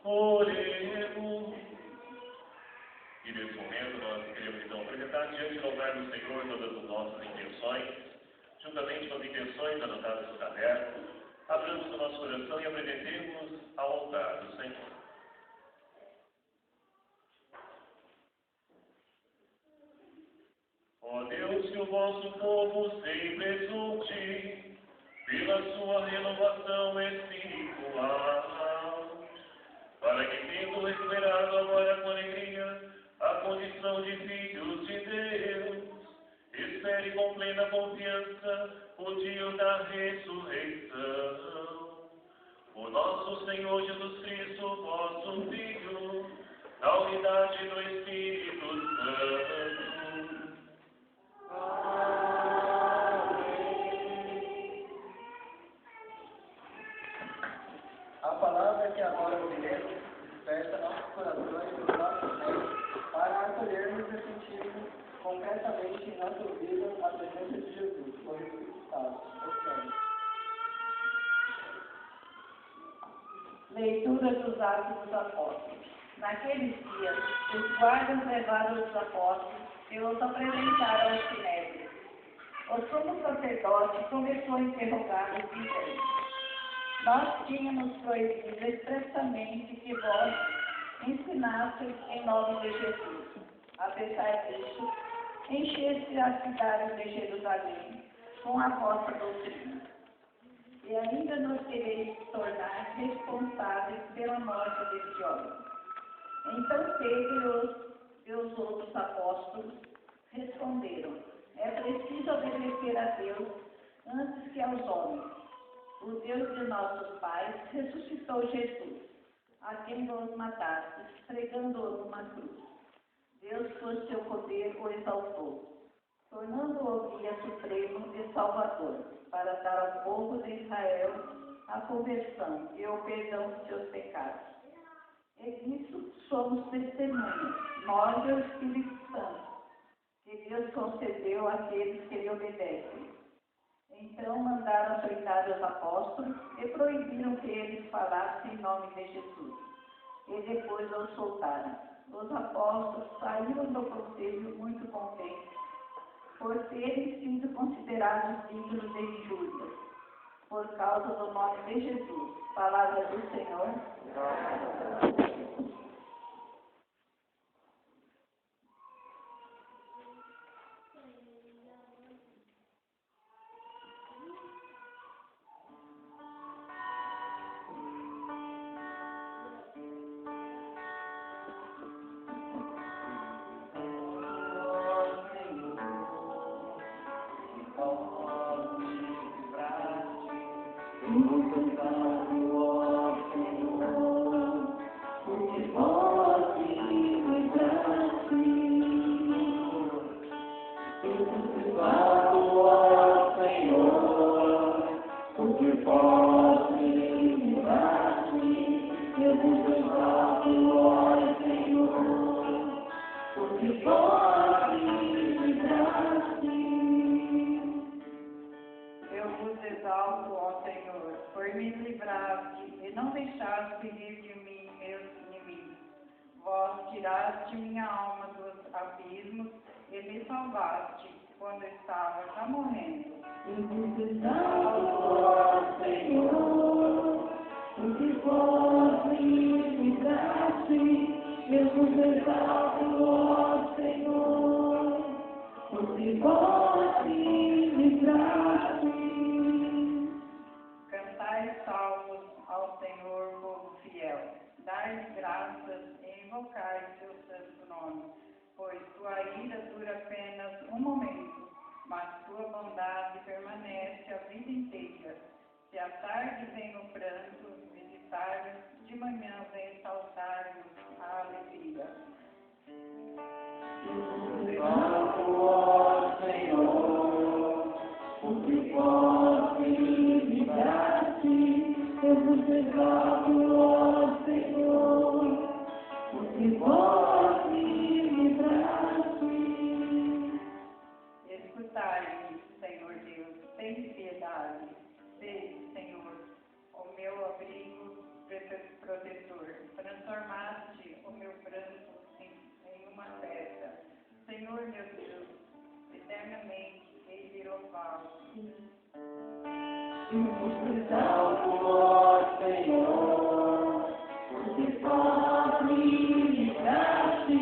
Oremos. E nesse momento nós queremos então apresentar diante do altar do Senhor todas as nossas intenções, juntamente com as intenções anotadas no caderno. Abramos o nosso coração e apresentemos ao altar do Senhor. Ó Deus, que o vosso povo sempre exulte pela sua renovação espiritual, para que, tendo recuperado agora com alegria a condição de filhos de Deus, espere com plena confiança o dia da ressurreição. O nosso Senhor Jesus Cristo, vosso Filho, na unidade do Espírito Santo. A palavra que agora ouviremos desperta nossos corações e os nossos mentes para acolhermos e sentirmos concretamente em nossa vida a presença de Jesus, por ressuscitado. Leitura dos Atos dos Apóstolos. Naqueles dias, os guardas levaram os apóstolos e os apresentaram ao Sinédrio. O sumo sacerdote começou a interrogá-los, dizendo: Nós tínhamos proibido expressamente que vós ensinasseis em nome de Jesus. Apesar disso, encheste a cidade de Jerusalém com a vossa doutrina. E ainda nos quereis tornar responsáveis pela morte deste homem. Então Pedro e os outros apóstolos responderam: É preciso obedecer a Deus antes que aos homens. O Deus de nossos pais ressuscitou Jesus, a quem vos matastes, pregando-o numa cruz. Deus, por seu poder, o exaltou, tornando-o guia supremo e salvador, para dar ao povo de Israel a conversão e o perdão de seus pecados. E disso somos testemunhas, nós e o Espírito Santo, que Deus concedeu àqueles que lhe obedecem. Então mandaram açoitar os apóstolos e proibiram que eles falassem em nome de Jesus. E depois os soltaram. Os apóstolos saíram do conselho muito contentes, por terem sido considerados dignos de injúrias, por causa do nome de Jesus. Palavra do Senhor. Eu vos exalto, ó Senhor, por me livraste e não deixaste rir de mim, meus inimigos. Vós tiraste minha alma dos abismos e me salvaste quando estava já morrendo. Eu vos exalto, ó Senhor, porque vós me livraste. Eu vos exalto, ó Senhor, porque vós me livraste. Cantai salmos ao Senhor, povo fiel. Dai graças e invocai seu santo nome, pois sua ira dura apenas um momento, mas sua bondade permanece a vida inteira. Se à tarde vem o pranto, visitar-nos, de manhã vem saltar-nos a alegria. Exalto, ó Senhor, porque vós me livraste. Eu vos exalto, ó Senhor, porque vós me livraste. Escutai-me, Senhor Deus, tem piedade. Sei, Senhor, o meu abrigo protetor. Senhor meu Deus, eternamente hei de louvá-lo. E nos salvo, ó Senhor, porque só me livraste,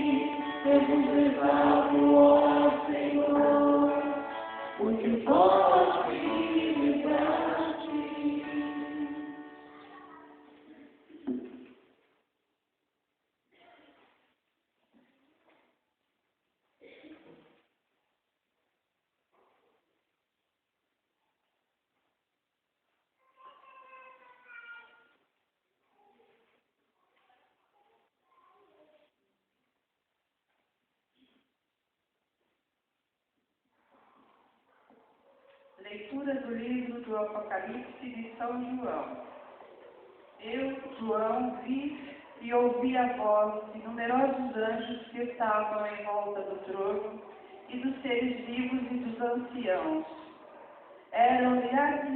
Jesus salvo, ó Senhor, porque só me livraste. Leitura do livro do Apocalipse de São João. Eu, João, vi e ouvi a voz de numerosos anjos que estavam em volta do trono e dos seres vivos e dos anciãos. Eram milhares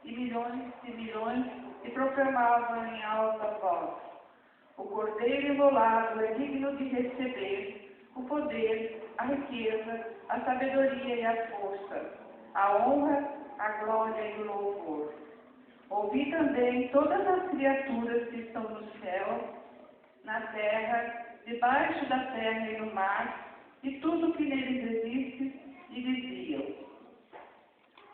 e milhões e proclamavam em alta voz: o Cordeiro imolado é digno de receber o poder, a riqueza, a sabedoria e a força, a honra, a glória e o louvor. Ouvi também todas as criaturas que estão no céu, na terra, debaixo da terra e no mar, e tudo que neles existe, e diziam: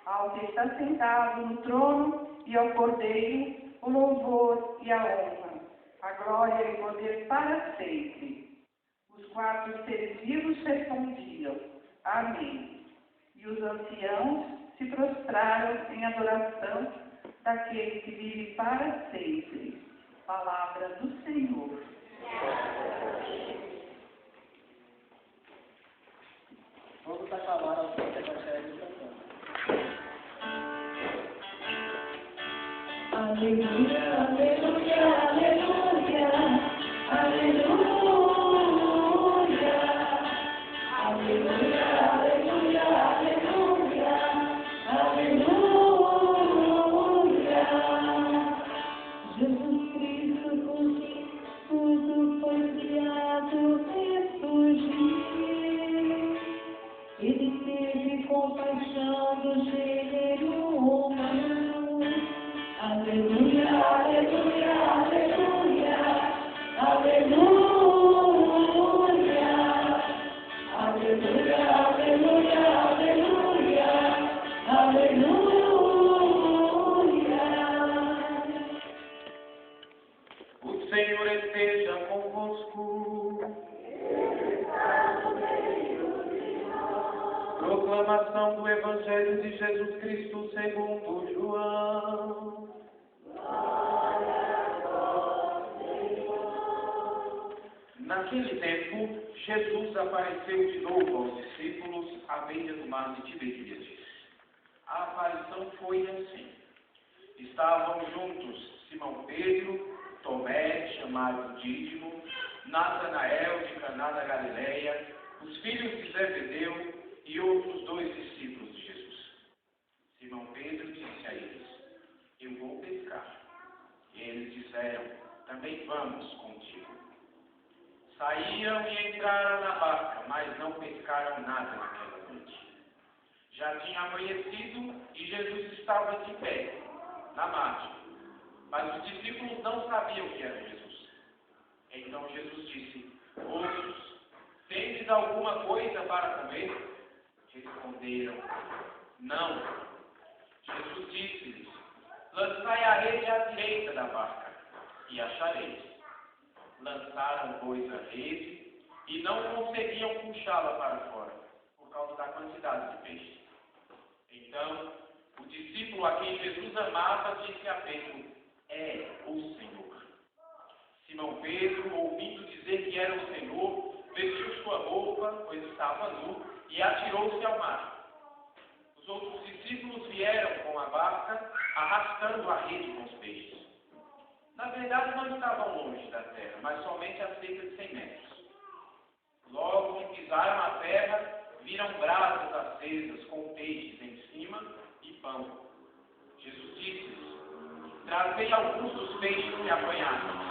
ao que está sentado no trono e ao Cordeiro, o louvor e a honra, a glória e o poder para sempre. Os 4 seres vivos respondiam: amém. E os anciãos se prostraram em adoração daquele que vive para sempre. Palavra do Senhor. Vamos acabar a Santa Evangelho cantando. Aleluia, aleluia, aleluia, aleluia, aleluia, aleluia, aleluia, aleluia. Jesus Cristo, por mim, tudo foi criado, ressurgiu. Ele teve compaixão do gênero humano. Aleluia, aleluia, aleluia, aleluia, aleluia, aleluia, aleluia, aleluia. O Senhor esteja convosco. Proclamação do Evangelho de Jesus Cristo segundo João. Naquele tempo, Jesus apareceu de novo aos discípulos à beira do mar de Tiberíades. A aparição foi assim. Estavam juntos Simão Pedro, Tomé, chamado Dídimo, Natanael de Caná da Galileia, os filhos de Zebedeu e outros 2 discípulos de Jesus. Simão Pedro disse a eles: eu vou pescar. E eles disseram: também vamos contigo. Saíram e entraram na barca, mas não pescaram nada naquela noite. Já tinha amanhecido e Jesus estava de pé, na margem. Mas os discípulos não sabiam que era Jesus. Então Jesus disse: moços, tendes alguma coisa para comer? Responderam: não. Jesus disse-lhes: lançai a rede à direita da barca, e achareis. Lançaram, pois, a rede, e não conseguiam puxá-la para fora, por causa da quantidade de peixe. Então, o discípulo a quem Jesus amava disse a Pedro: é o Senhor. Simão Pedro, ouvindo dizer que era o Senhor, vestiu sua roupa, pois estava nu, e atirou-se ao mar. Os outros discípulos vieram com a barca, arrastando a rede com os peixes. Na verdade, não estavam longe da terra, mas somente a cerca de 100 metros. Logo que pisaram a terra, viram brasas acesas com peixes em cima e pão. Jesus disse-lhes: trazei alguns dos peixes que apanharam.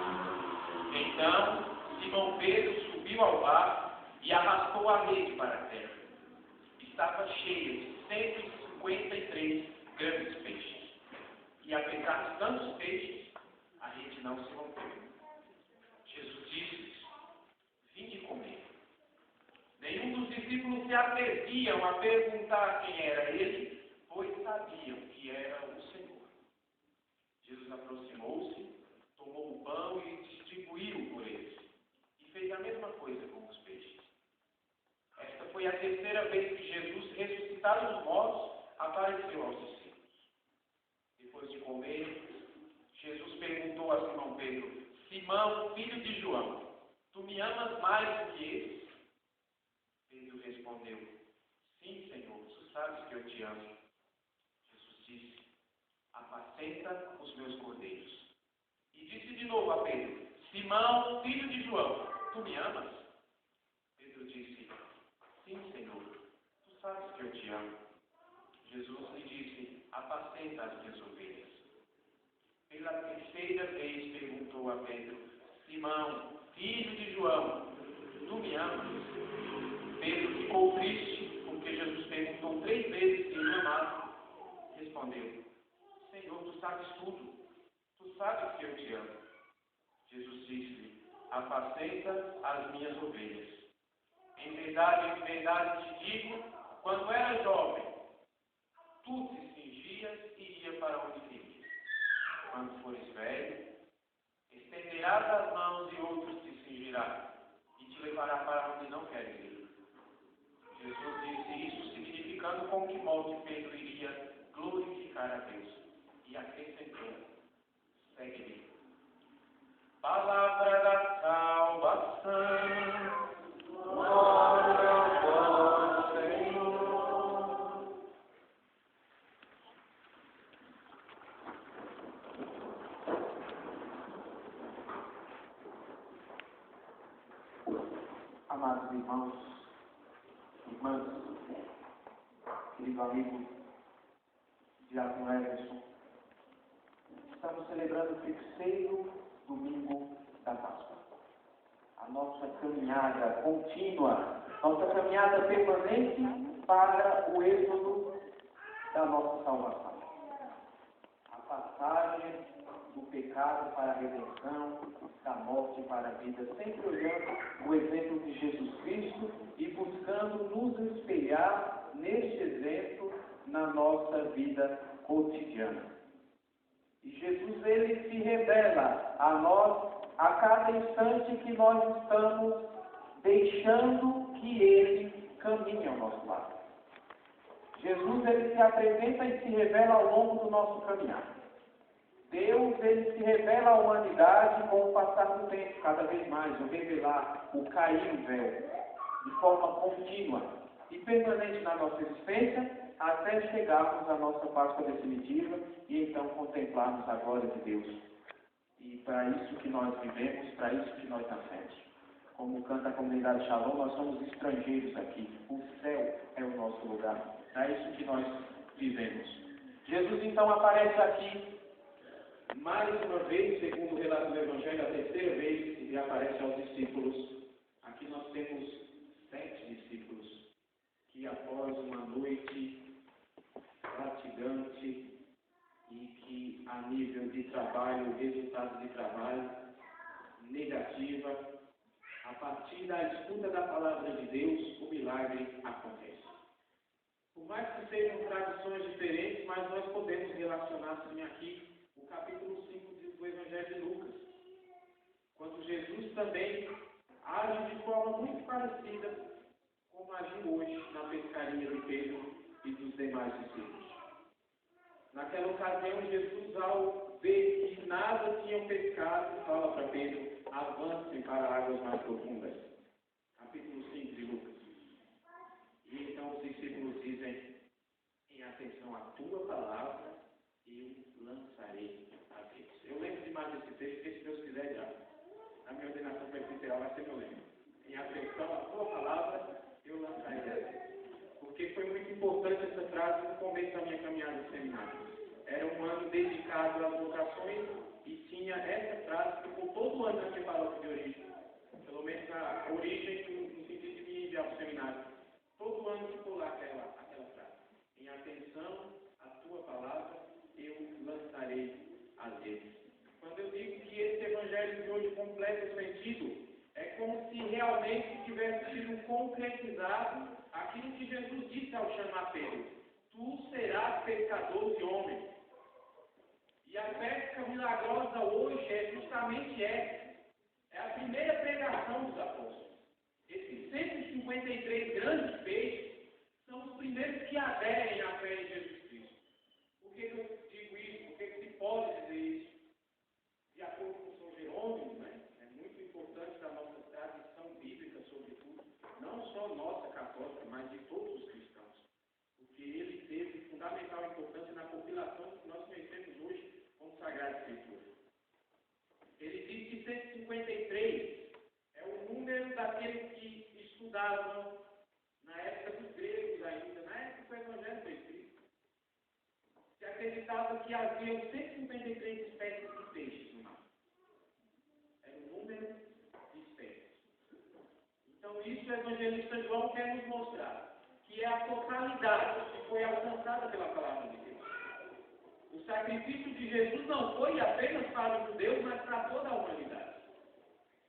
Então, Simão Pedro subiu ao barco e arrastou a rede para a terra. Estava cheia de 153 grandes peixes. E apesar de tantos peixes, a rede não se rompeu. Jesus disse: vinde comer. Nenhum dos discípulos se atreviam a perguntar quem era ele, pois sabiam que era o Senhor. Jesus aproximou-se, tomou o pão e distribuiu por eles. E fez a mesma coisa com os peixes. Esta foi a terceira vez que Jesus, ressuscitado dos mortos, apareceu aos discípulos. Depois de comer, Jesus perguntou a Simão Pedro: Simão, filho de João, tu me amas mais do que eles? Pedro respondeu: sim, Senhor, tu sabes que eu te amo. Jesus disse: apacenta os meus cordeiros. E disse de novo a Pedro: Simão, filho de João, tu me amas? Pedro disse: sim, Senhor, tu sabes que eu te amo. Jesus lhe disse: apacenta as minhas ovelhas. Pela terceira vez perguntou a Pedro: Simão, filho de João, tu me amas? Pedro ficou triste, porque Jesus perguntou 3 vezes se ele amava. Respondeu: Senhor, tu sabes tudo. Tu sabes que eu te amo. Jesus disse-lhe: apacenta as minhas ovelhas. Em verdade te digo, quando eras jovem, tu te cingias e ia para onde querias. Quando fores velho, estenderás as mãos e outros te cingirá e te levará para onde não queres ir. Jesus disse isso significando com que modo Pedro iria glorificar a Deus. E acrescentou: segue-me. Palavra da salvação. Glória a vós, Senhor. Amados irmãos, irmãs, querido amigo Diácono Everson, estamos celebrando o terceiro domingo da Páscoa. A nossa caminhada contínua, nossa caminhada permanente para o êxodo da nossa salvação. A passagem do pecado para a redenção, da morte para a vida, sempre olhando o exemplo de Jesus Cristo e buscando nos espelhar neste exemplo na nossa vida cotidiana. E Jesus, ele se revela a nós a cada instante que nós estamos deixando que ele caminhe ao nosso lado. Jesus, ele se apresenta e se revela ao longo do nosso caminhar. Deus, ele se revela à humanidade com o passar do tempo, cada vez mais, o revelar, o cair do véu, de forma contínua e permanente na nossa existência, até chegarmos à nossa Páscoa definitiva e então contemplarmos a glória de Deus. E para isso que nós vivemos, para isso que nós nascemos. Como canta a comunidade Shalom, nós somos estrangeiros aqui. O céu é o nosso lugar. Para isso que nós vivemos. Jesus então aparece aqui mais uma vez, segundo o relato do Evangelho, a terceira vez que ele aparece aos discípulos. Aqui nós temos 7 discípulos que após uma noite fatigante e que a nível de trabalho, resultado de trabalho negativa, a partir da escuta da palavra de Deus, o milagre acontece. Por mais que sejam tradições diferentes, mas nós podemos relacionar sim aqui o capítulo 5 do Evangelho de Lucas, quando Jesus também age de forma muito parecida como agiu hoje na pescaria de Pedro e dos demais discípulos. Naquela ocasião, Jesus, ao ver que nada tinham pescado, fala para Pedro: avancem para águas mais profundas. Capítulo 5 de Lucas. E então os discípulos dizem: em atenção à tua palavra, eu lançarei a Deus. Eu lembro demais desse texto, porque se Deus quiser, já na minha ordenação presbiteral vai ser meu lema. Em atenção à tua palavra, eu lançarei a Deus. Porque foi muito importante essa frase no começo da minha caminhada no seminário. Era um ano dedicado às vocações e tinha essa frase que ficou todo ano na minha palavra de origem. Pelo menos a origem no sentido de me completo sentido. É como se realmente tivesse sido concretizado aquilo que Jesus disse ao chamar Pedro: tu serás pescador de homens. E a pesca milagrosa hoje é justamente essa. É a primeira pregação dos apóstolos. Esses 153 grandes peixes são os primeiros que aderem à fé em Jesus Cristo. Por que eu digo isso? Por que se pode dizer isso? De acordo com São Jerônimo, né? É muito importante da nossa tradição bíblica, sobretudo, não só nossa católica, mas de todos os cristãos. Porque ele teve fundamental importância na compilação do que nós conhecemos hoje como Sagrada Escritura. Ele diz que 153 é o número daqueles que estudavam na época dos gregos ainda, na época que o Evangelho foi escrito. Se acreditava que havia 153 espécies de peixes no mar. Era o número de espécies. Então isso o evangelista João quer nos mostrar, que é a totalidade que foi alcançada pela palavra de Deus. O sacrifício de Jesus não foi apenas para os judeus, mas para toda a humanidade.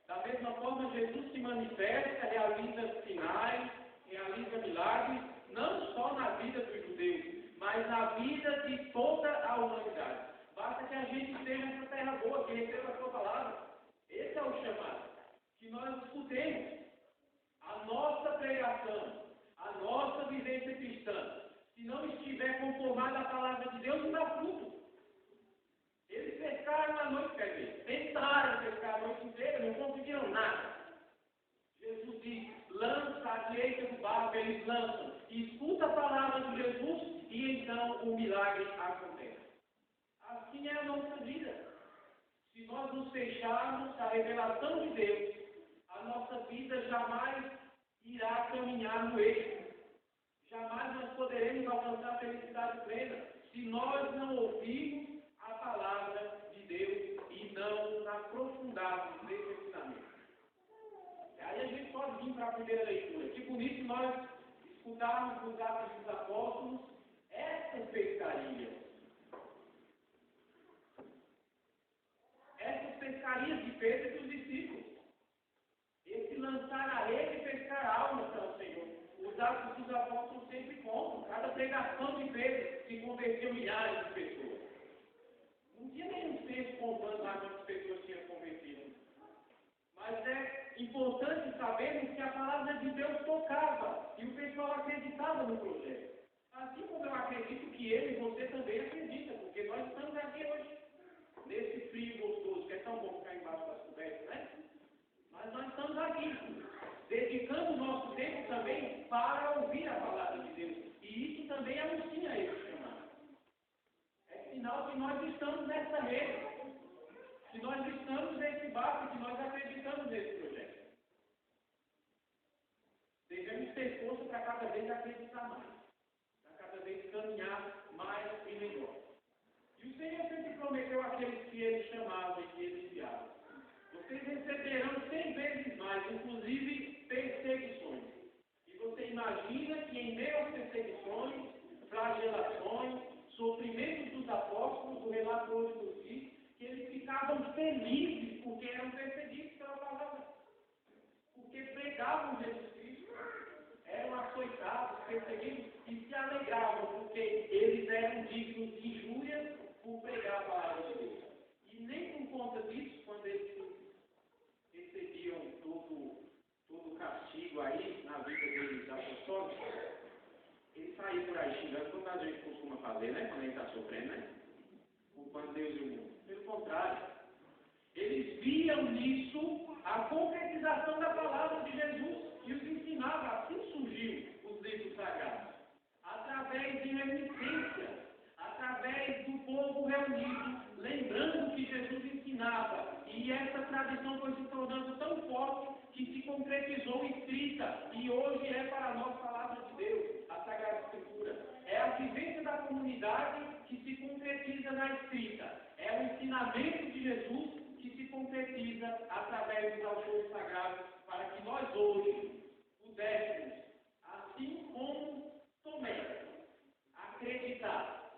Da mesma forma, Jesus se manifesta, realiza sinais, realiza milagres, não só na vida dos judeus, mas na vida de toda a humanidade. Basta que a gente esteja nessa terra boa, que receba a sua palavra. Esse é o chamado. Que nós escutemos a nossa pregação, a nossa vivência cristã. Se não estiver conformada à palavra de Deus, não dá fruto. Eles pescaram a noite inteira, tentaram pescar a noite inteira, não conseguiram nada. Jesus diz: lança a direita do barco, eles lançam. E escuta a palavra de Jesus e então o milagre acontece. Assim é a nossa vida. Se nós nos fecharmos à revelação de Deus, a nossa vida jamais irá caminhar no eixo. Jamais nós poderemos alcançar a felicidade plena se nós não ouvirmos a palavra de Deus e não nos aprofundarmos nesse ensinamento. Aí a gente pode vir para a primeira leitura. Que bonito nós escutarmos nos Atos dos Apóstolos essas pescarias. Essas pescarias de Pedro e dos discípulos. Esse lançar a rede e pescar almas para o Senhor. Os Atos dos Apóstolos sempre contam. Cada pregação de Pedro se converteu milhares de pessoas. Não tinha nenhum senso contando lá quantas pessoas tinham convertido. Mas é importante sabermos que a palavra de Deus tocava e o pessoal acreditava no projeto. Assim como eu acredito que ele e você também acredita, porque nós estamos aqui hoje, nesse frio gostoso, que é tão bom ficar embaixo das cobertas, né? Mas nós estamos aqui, dedicando o nosso tempo também para ouvir a palavra de Deus. E isso também anuncia esse chamado. É sinal que nós estamos nessa rede, que nós estamos nesse barco, que nós acreditamos nesse projeto. Devemos ter força para cada vez acreditar mais, para cada vez caminhar mais e melhor. E o Senhor sempre prometeu àqueles que Ele chamava e que Ele enviava: vocês receberão 100 vezes mais, inclusive perseguições. E você imagina que em meio às perseguições, flagelações, sofrimentos dos apóstolos, o relato hoje nos diz que eles ficavam felizes porque eram perseguidos pela palavra, porque pregavam Jesus Cristo, eram açoitados, perseguidos e se alegravam porque eles eram dignos de injúrias por pregar a palavra de Deus. E nem por conta disso, quando eles recebiam todo o castigo aí na vida deles apostólicos, eles saíram por aí xingando, como a gente costuma fazer, né? Quando a gente está sofrendo, né? Culpando Deus e o mundo. Pelo contrário, eles viam nisso a concretização da palavra de Jesus e os ensinava. Assim surgiu os livros sagrados, através de reminiscência, através do povo reunido, lembrando o que Jesus ensinava. E essa tradição foi se tornando tão forte que se concretizou escrita e hoje é para nós palavra de Deus, a Sagrada Escritura. É a vivência da comunidade que se concretiza na escrita. É o ensinamento de Jesus que se concretiza através dos autores sagrados, para que nós hoje pudéssemos, assim como Tomé, acreditar,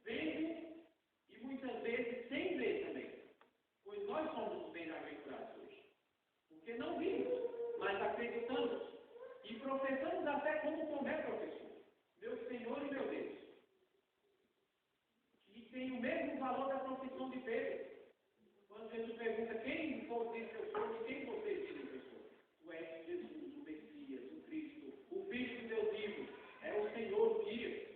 vendo e muitas vezes sem ver também, pois nós somos Porque não vimos, mas acreditamos. E professamos a fé como Tomé professor. Meu Senhor e meu Deus. Que tem o mesmo valor da profissão de Pedro. Quando Jesus pergunta quem você diz que eu sou e quem você diz que eu sou. Tu és Jesus, o Messias, o Cristo, o Filho de Deus vivo. É o Senhor o guia.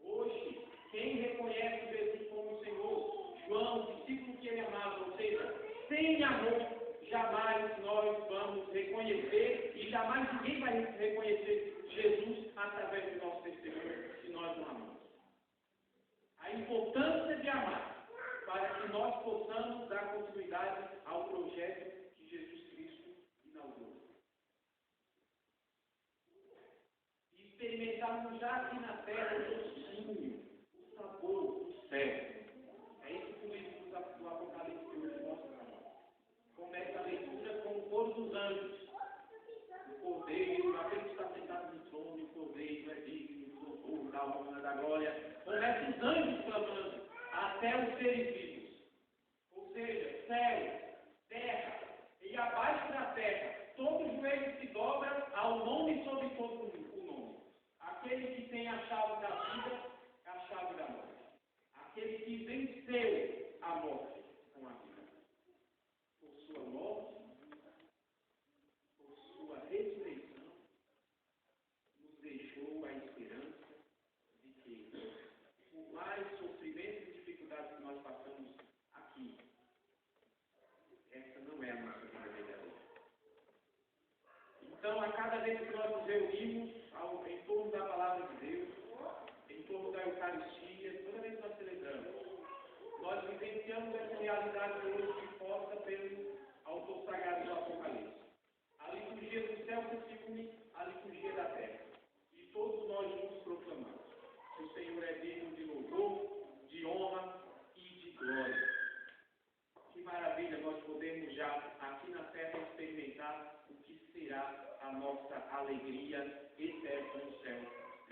Hoje, quem reconhece Jesus como Senhor, João, o discípulo que ele amava, ou seja, sem amor, jamais nós vamos reconhecer e jamais ninguém vai reconhecer Jesus através do nosso testemunho, se nós não amamos. A importância de amar, para que nós possamos dar continuidade ao projeto que Jesus Cristo inaugurou. E experimentarmos já aqui na terra o docinho, o sabor do céu. É isso que o livro do Apocalipse hoje mostra para nós. Começa a leitura com o coro dos anjos. O cordeiro, aquele que está sentado no trono, o cordeiro é digno do louvor, da honra, da glória. Começa os anjos clamando, até os seres vivos. Ou seja, céu, terra e abaixo da terra, todo joelho se dobra ao nome sobre todo o nome. Aquele que tem a chave da vida, a chave da morte. Aquele que venceu a morte com a vida. Por sua morte, por sua ressurreição, nos deixou a esperança de que, por mais sofrimentos e dificuldades que nós passamos aqui, essa não é a nossa vida verdadeira. Então, a cada vez que nós nos reunimos em torno da palavra de Deus, em torno da Eucaristia, toda vez que nós celebramos, nós vivenciamos essa realidade hoje exposta pelo autor sagrado do Apocalipse. A liturgia do céu se une à liturgia da terra. E todos nós juntos proclamamos que o Senhor é digno de louvor, de honra e de glória. Que maravilha nós podemos já aqui na terra experimentar o que será a nossa alegria eterna no céu,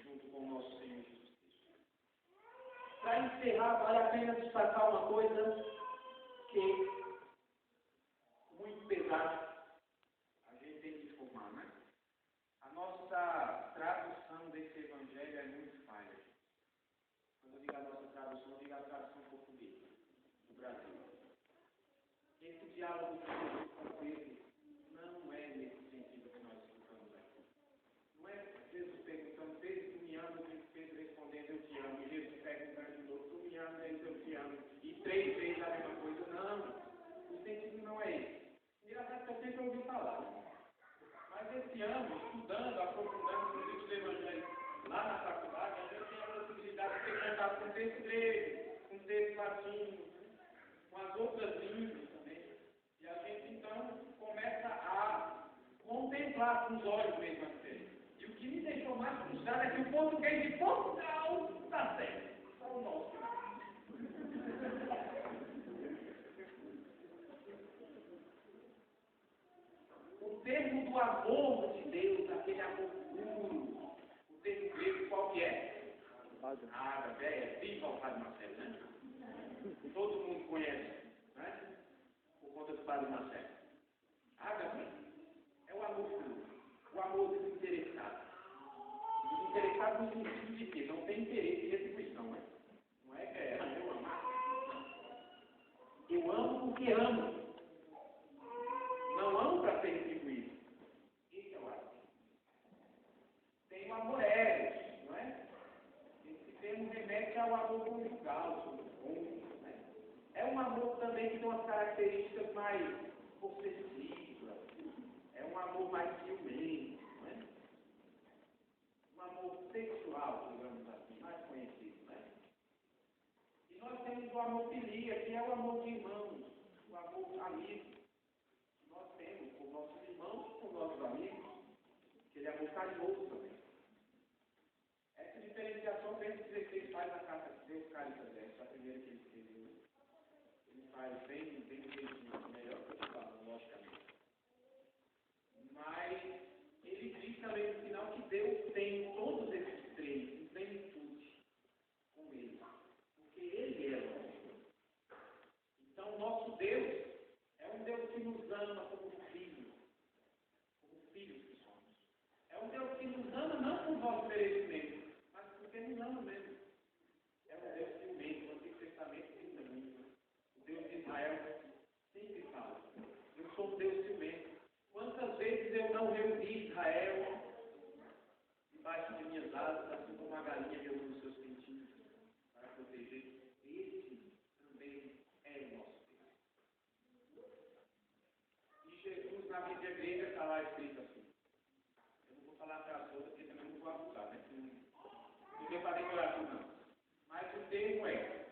junto com o nosso Senhor Jesus Cristo. Para encerrar, vale a pena destacar uma coisa que muito pesada a gente tem que informar, né? A nossa tradução desse evangelho é muito falha. Quando eu digo a nossa tradução, eu digo a tradução portuguesa do Brasil. Esse diálogo de Jesus com Pedro não é nesse sentido que nós escutamos aqui. Não é Jesus perguntando, Pedro, tu me amas? E Pedro respondendo, eu te amo. E Jesus perguntando de novo, tu me amas? Ele diz, eu te amo. E 3 vezes a mesma coisa. Não. O sentido não é esse. Engraçado que eu sempre ouvi falar. Mas esse ano, estudando, aprofundando os livros do Evangelho lá na faculdade, a gente tem a possibilidade de ter contato com o texto grego, com o texto latino, com as outras línguas também. E a gente então começa a contemplar com os olhos mesmo a série. E o que me deixou mais frustrado é que o português de Portugal está certo. Só o nosso. O termo do amor de Deus, aquele amor puro, o termo grego qual que é? Ágape, viva o Padre Marcelo, né? Todo mundo conhece, né? Por conta do Padre Marcelo. Ágape é o amor puro, o amor desinteressado. Desinteressado no sentido de que não tem interesse e retribuição, né? Não é que é eu amar. Eu amo porque amo. Não amo para ser retribuído. Esse é o ágape. Tem o amor eros, não é? Esse termo remete ao amor conjugal, né? É um amor também que tem umas características mais possessivas. É um amor mais ciumento, não é? Um amor sexual, digamos assim, mais conhecido, né? E nós temos o amor filia, que é o amor de irmãos, o amor amigo. Nós temos com nossos irmãos, com nossos amigos, aquele amor carinhoso também. Essa diferenciação Bento XVI faz na carta de Deus, Caritas, a primeira que ele escreveu. Ele faz bem direitinho, melhor que eu falo, logicamente. Mas ele diz também no final que Deus tem todos esses 3 em plenitude com ele. Porque ele é o nosso Deus. Então, o nosso Deus é um Deus ama como filhos que somos. É um Deus que nos ama não por nosso merecimento, mas porque nos ama mesmo. É um Deus ciumento. O Antigo Testamento diz muito. O Deus de Israel sempre fala: eu sou um Deus ciumento. Quantas vezes eu não reuni Israel debaixo de minhas asas, assim como a galinha reúne os seus pintinhos para proteger? Esse também é o nosso Deus. E Jesus, na Bíblia grega, está lá escrito assim. Eu não vou falar para as outras, porque também não vou abusar, né? Não tem para decorar tudo, não. Mas o termo é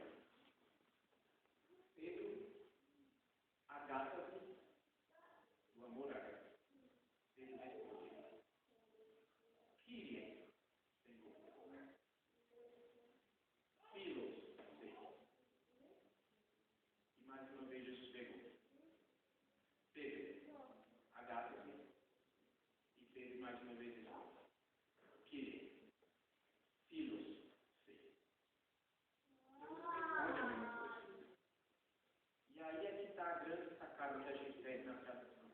Pedro agata-se do amor ágape. Pedro responde: Kyrie, Senhor. Filos, Senhor. E mais uma vez Jesus pergunta: Pedro, agata-se. E Pedro mais uma vez responde: Kyrie, Filos, Senhor. Jesus responde a mesma coisa. E aí é que está a grande sacada que a gente pede na tradução.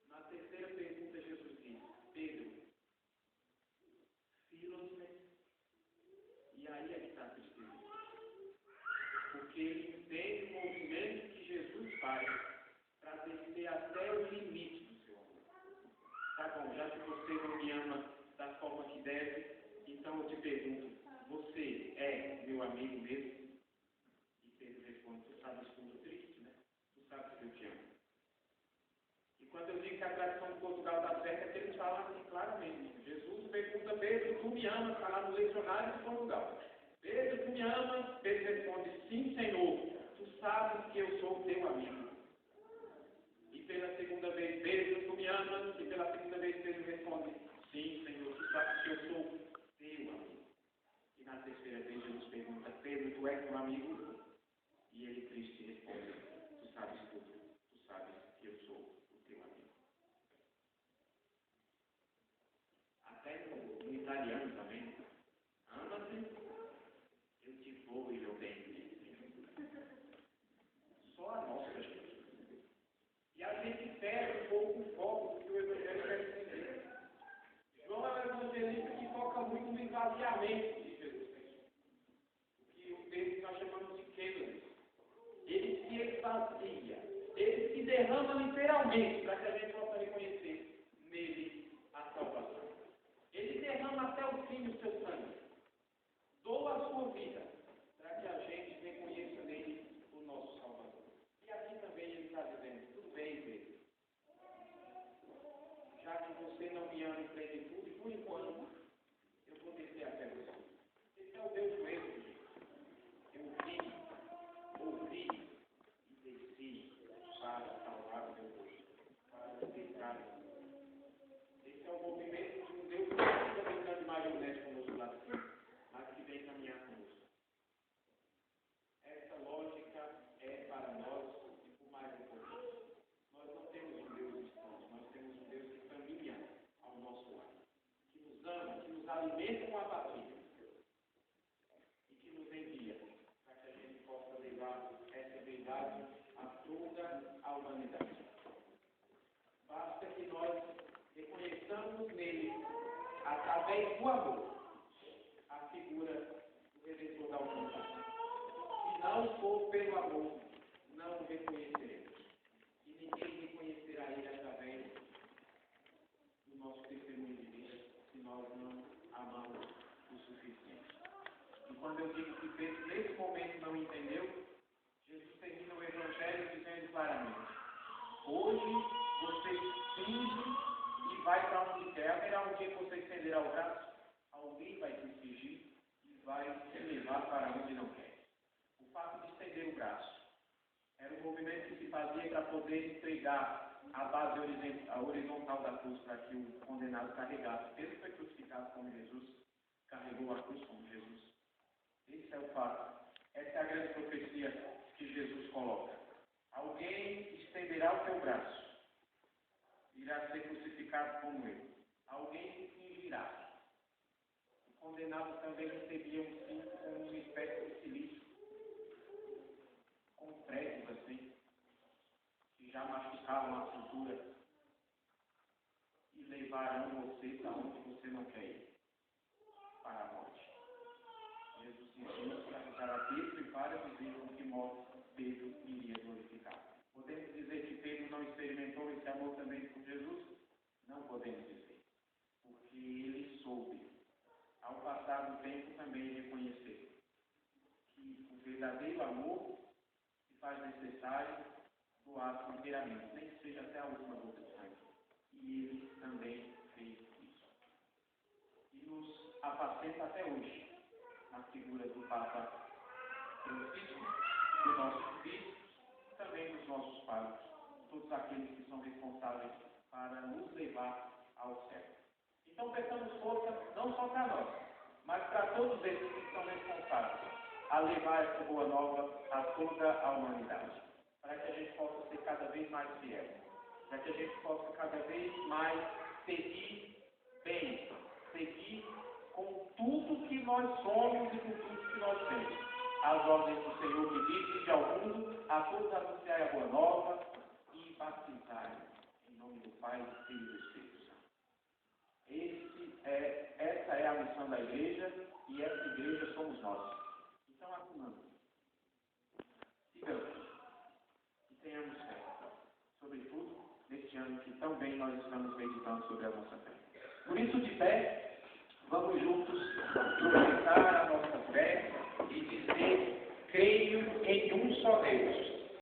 Na terceira pergunta, Jesus diz: Pedro, Filos, e aí é que está a tristeza. Porque ele entende o movimento que Jesus faz para descer até o limite do seu amor. Tá bom, já que você não me ama da forma que deve, então eu te pergunto: você é meu amigo mesmo? E Pedro responde: tu sabes como triste, né? Tu sabes que eu te amo. E quando eu digo que a tradução de Portugal está certa, é que eles falam assim claramente. Jesus pergunta: Pedro, tu me amas? Está lá no lecionário de Portugal. Pedro, tu me amas? Pedro responde: sim, Senhor. Tu sabes que eu sou teu amigo. E pela segunda vez: Pedro, tu me amas? E pela segunda vez Pedro responde: sim, Senhor. Tu sabes que eu sou teu amigo. E na terceira vez Jesus pergunta: Pedro, tu és meu amigo? E ele triste responde: tu sabes tudo. Tu sabes que eu sou o teu amigo. Até no italiano também. Ama-te, eu te vou e eu bem. Só a nossa, gente. E a gente perde um pouco o foco do que o Evangelho quer dizer. João é um evangelista que foca muito no esvaziamento de Jesus Cristo. O que o texto nós chamamos de queda. Ele se esvazia. Ele se derrama literalmente para que a gente possa reconhecer nele a salvação. Ele derrama até o fim o seu sangue. Doa a sua vida para que a gente reconheça nele o nosso Salvador. E aqui também ele está dizendo: tudo bem, Pedro. Já que você não me ama em plenitude, por enquanto, eu vou descer até você. Esse é o Deus mesmo, gente. Eu ouvi e desci para salvar o meu povo, para livrar. Esse é o movimento de um Deus que não fica brincando de marionete conosco lá de cima, mas que vem caminhar conosco. Essa lógica é para nós o mais importante. Nós não temos um Deus distante, nós temos um Deus que caminha ao nosso lado, que nos ama, que nos alimenta com a bacia e que nos envia para que a gente possa levar essa verdade a toda a humanidade. Basta que nós reconheçamos nele, através do amor, a figura do Redentor da humanidade. Se não for pelo amor, não o reconheceremos. E ninguém reconhecerá ele através do nosso testemunho de vida, se nós não amamos o suficiente. E quando eu digo que Pedro nesse momento não entendeu, Jesus termina o Evangelho dizendo claramente: hoje você finge e vai para onde quer. Haverá um dia que você estenderá o braço, alguém vai te fingir e vai te levar para onde não quer. O fato de estender o braço era um movimento que se fazia para poder entregar a base horizontal da cruz para que o condenado carregasse. Pedro foi crucificado como Jesus, carregou a cruz como Jesus. Esse é o fato. Essa é a grande profecia que Jesus coloca. Alguém estenderá o teu braço, irá ser crucificado como ele. Alguém se fingirá. O condenado também recebia um cinto com uma espécie de cilício, com pregos assim, que que já machucaram a cintura e levarão você para onde você não quer ir, para a morte. Jesus ensinou para Pedro e para dizer com que modo Pedro iria glorificar. Podemos dizer que Pedro não experimentou esse amor também por Jesus? Não podemos dizer, porque ele soube, ao passar do tempo, também reconhecer que o verdadeiro amor se faz necessário doar inteiramente, nem que seja até a última gota de sangue. E ele também fez isso. E nos apacenta até hoje, na figura do Papa Francisco, do nosso bispo, e também dos nossos padres, todos aqueles que são responsáveis para nos levar ao céu. Então, peçamos força não só para nós, mas para todos esses que são responsáveis a levar essa boa nova a toda a humanidade, para que a gente possa ser cada vez mais fiel, para que a gente possa cada vez mais seguir bem, seguir com tudo que nós somos e com tudo que nós temos. As ordens do Senhor que diz que ao mundo, a todos anunciar a boa nova e batizar em nome do Pai, do Filho e do Espírito Santo. Essa é a missão da igreja e essa igreja somos nós. Então, afirmando, sigamos e tenhamos fé, sobretudo neste ano que também nós estamos meditando sobre a nossa fé. Por isso, de pé, vamos juntos professar a nossa fé e dizer: creio em um só Deus,